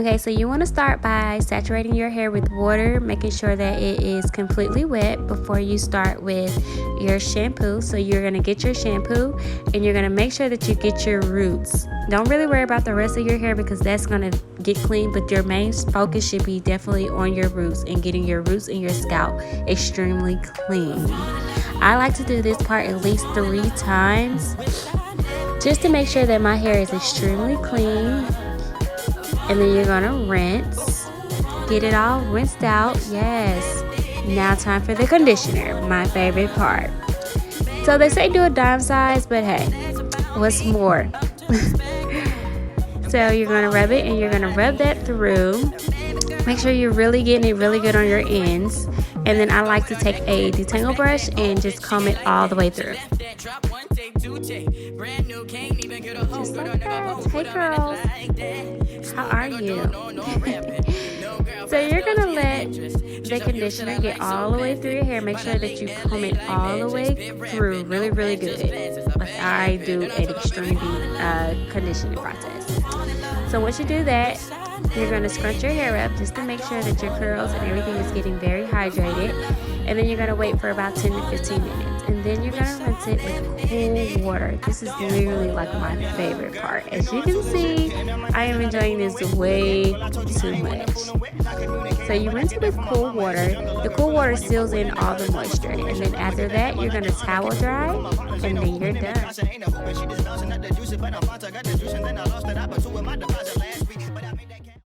Okay, so you want to start by saturating your hair with water, making sure that it is completely wet before you start with your shampoo. So you're going to get your shampoo and you're going to make sure that you get your roots. Don't really worry about the rest of your hair because that's going to get clean, but your main focus should be definitely on your roots and getting your roots and your scalp extremely clean. I like to do this part at least 3 times just to make sure that my hair is extremely clean. And then you're gonna rinse, get it all rinsed out. Yes. Now time for the conditioner, my favorite part. So they say do a dime size, but hey, what's more? So you're gonna rub it and you're gonna rub that through. Make sure you're really getting it really good on your ends. And then I like to take a detangle brush and just comb it all the way through. Just like that. Hey girls, how are you? So you're going to let the conditioner get all the way through your hair. Make sure that you comb it all the way through really, really good. Like I do an extreme deep conditioning process. So once you do that, you're going to scrunch your hair up just to make sure that your curls and everything is getting very hydrated. And then you're going to wait for about 10 to 15 minutes. And then you're going to rinse it with cool water. This is literally like my favorite part. As you can see, I am enjoying this way too much. So you rinse it with cool water. The cool water seals in all the moisture. And then after that, you're going to towel dry. And then you're done.